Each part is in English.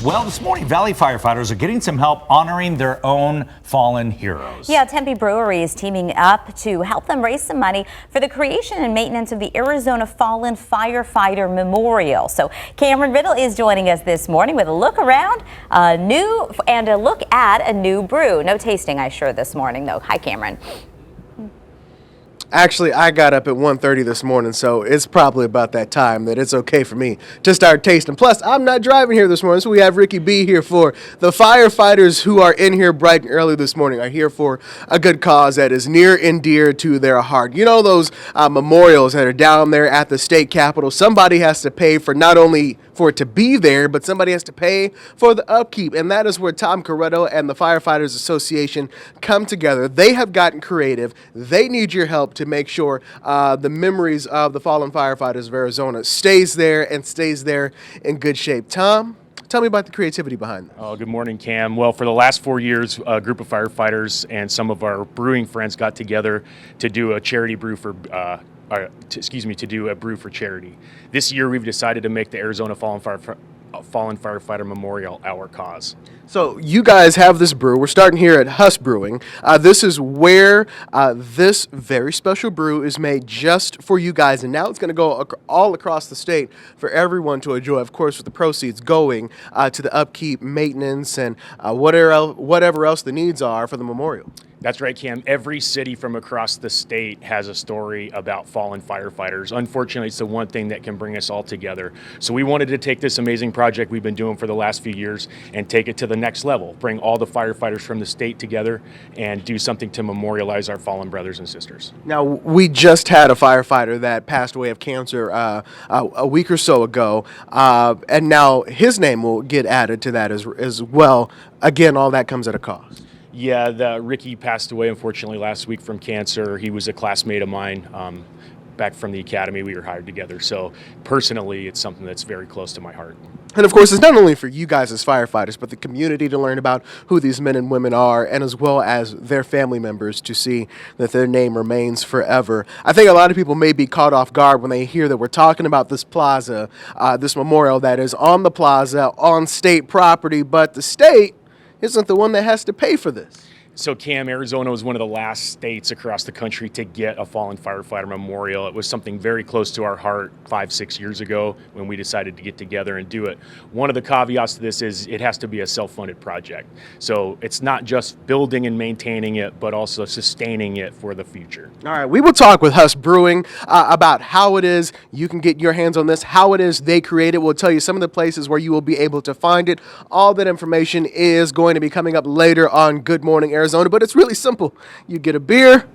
Well, this morning, Valley firefighters are getting some help honoring their own fallen heroes. Yeah, Tempe Brewery is teaming up to help them raise some money for the creation and maintenance of the Arizona Fallen Firefighter Memorial. So Cameron Riddle is joining us this morning with a look around a look at a new brew. No tasting, I sure, this morning, though. Hi, Cameron. Actually, I got up at 1:30 this morning, so it's probably about that time that it's okay for me to start tasting. Plus, I'm not driving here this morning, so we have Ricky B here for the firefighters who are in here bright and early this morning, are here for a good cause that is near and dear to their heart. You know those memorials that are down there at the state capitol? Somebody has to pay for not only for it to be there, but somebody has to pay for the upkeep, and that is where Tom Corretto and the Firefighters Association come together. They have gotten creative. They need your help to make sure the memories of the fallen firefighters of Arizona stays there and stays there in good shape. Tom, tell me about the creativity behind this. Oh, good morning, Cam. Well, for the last 4 years, a group of firefighters and some of our brewing friends got together to do a charity brew for to do a brew for charity. This year, we've decided to make the Arizona Fallen Firefighter Memorial our cause. So you guys have this brew. We're starting here at Huss Brewing. This is where this very special brew is made just for you guys, and now it's going to go all across the state for everyone to enjoy, of course, with the proceeds going to the upkeep, maintenance, and whatever else the needs are for the memorial. That's right, Cam. Every city from across the state has a story about fallen firefighters. Unfortunately, it's the one thing that can bring us all together. So we wanted to take this amazing project we've been doing for the last few years and take it to the next level, bring all the firefighters from the state together and do something to memorialize our fallen brothers and sisters. Now, we just had a firefighter that passed away of cancer a week or so ago, and now his name will get added to that as well. Again, all that comes at a cost. Yeah, Ricky passed away, unfortunately, last week from cancer. He was a classmate of mine back from the academy. We were hired together. So personally, it's something that's very close to my heart. And of course, it's not only for you guys as firefighters, but the community to learn about who these men and women are, and as well as their family members to see that their name remains forever. I think a lot of people may be caught off guard when they hear that we're talking about this plaza, this memorial that is on the plaza, on state property, but the state isn't the one that has to pay for this. So Cam, Arizona was one of the last states across the country to get a fallen firefighter memorial. It was something very close to our heart 5-6 years ago when we decided to get together and do it. One of the caveats to this is it has to be a self-funded project. So it's not just building and maintaining it, but also sustaining it for the future. All right, we will talk with Huss Brewing about how it is you can get your hands on this, how it is they create it. We'll tell you some of the places where you will be able to find it. All that information is going to be coming up later on Good Morning Arizona, but it's really simple. You get a beer,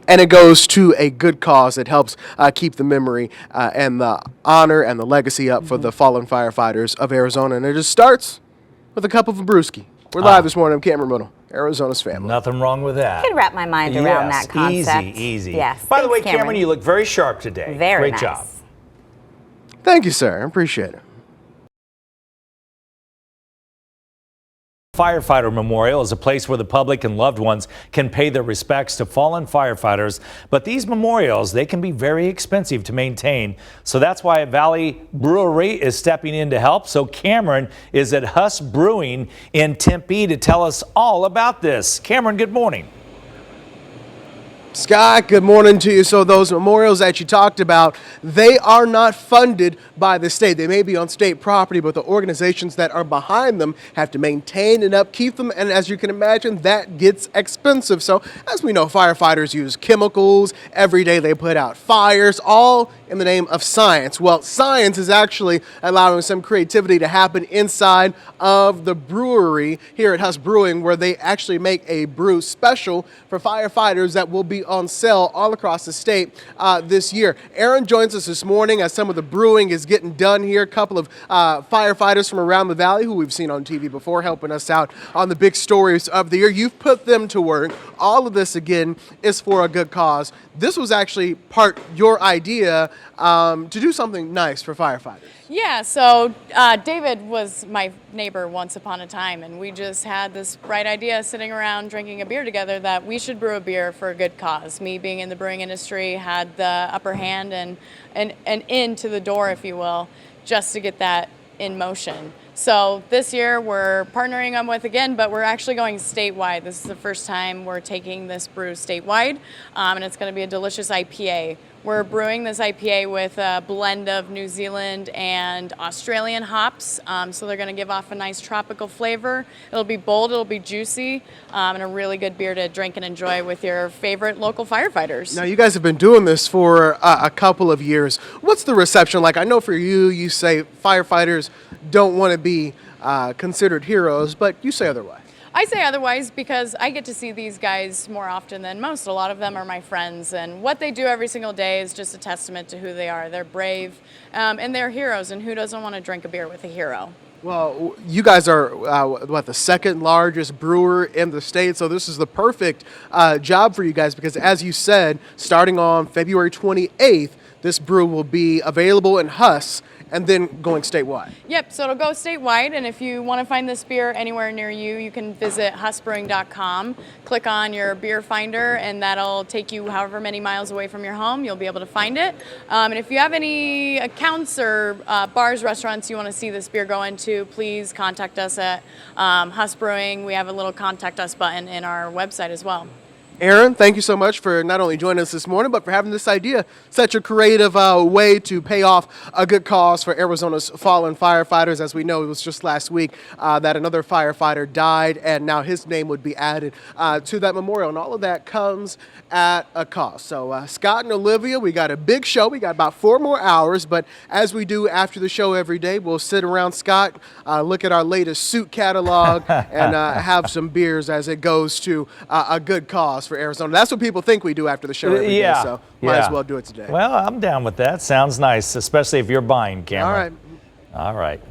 and it goes to a good cause that helps keep the memory and the honor and the legacy up for the fallen firefighters of Arizona. And it just starts with a cup of a brewski. We're live this morning. I'm Cameron Riddle, Arizona's family. Nothing wrong with that. I could wrap my mind around that concept. Easy. Yes. By the way, Cameron, you look very sharp today. Very Great job. Thank you, sir. I appreciate it. Firefighter Memorial is a place where the public and loved ones can pay their respects to fallen firefighters. But these memorials, they can be very expensive to maintain. So that's why Valley Brewery is stepping in to help. So Cameron is at Huss Brewing in Tempe to tell us all about this. Cameron, good morning. Scott, good morning to you. So those memorials that you talked about, they are not funded by the state. They may be on state property, but the organizations that are behind them have to maintain and upkeep them. And as you can imagine, that gets expensive. So as we know, firefighters use chemicals. Every day they put out fires, all in the name of science. Well, science is actually allowing some creativity to happen inside of the brewery here at Huss Brewing, where they actually make a brew special for firefighters that will be on sale all across the state this year. Aaron joins us this morning as some of the brewing is getting done here. A couple of firefighters from around the valley who we've seen on TV before helping us out on the big stories of the year. You've put them to work. All of this, again, is for a good cause. This was actually part your idea to do something nice for firefighters. Yeah, so David was my neighbor once upon a time, and we just had this bright idea sitting around drinking a beer together that we should brew a beer for a good cause. Me being in the brewing industry had the upper hand and into the door, if you will, just to get that in motion. So this year we're partnering them with again, but we're actually going statewide. This is the first time we're taking this brew statewide, and it's going to be a delicious IPA. We're brewing this IPA with a blend of New Zealand and Australian hops, so they're going to give off a nice tropical flavor. It'll be bold, it'll be juicy, and a really good beer to drink and enjoy with your favorite local firefighters. Now, you guys have been doing this for a couple of years. What's the reception like? I know for you, you say firefighters don't want to be considered heroes, but you say otherwise. I say otherwise because I get to see these guys more often than most. A lot of them are my friends, and what they do every single day is just a testament to who they are. They're brave, and they're heroes, and who doesn't want to drink a beer with a hero? Well, you guys are, the second largest brewer in the state, so this is the perfect job for you guys because, as you said, starting on February 28th, this brew will be available in Huss and then going statewide. Yep, so it'll go statewide, and if you want to find this beer anywhere near you, you can visit hussbrewing.com, click on your beer finder, and that'll take you however many miles away from your home. You'll be able to find it. And if you have any accounts or bars, restaurants you want to see this beer go into, please contact us at Huss Brewing. We have a little contact us button in our website as well. Aaron, thank you so much for not only joining us this morning, but for having this idea. Such a creative way to pay off a good cause for Arizona's fallen firefighters. As we know, it was just last week that another firefighter died, and now his name would be added to that memorial. And all of that comes at a cost. So Scott and Olivia, we got a big show. We got about 4 more hours, but as we do after the show every day, we'll sit around, Scott, look at our latest suit catalog, and have some beers as it goes to a good cause for Arizona. That's what people think we do after the show every day, so might as well do it today. Well, I'm down with that. Sounds nice, especially if you're buying, Cameron. All right. All right.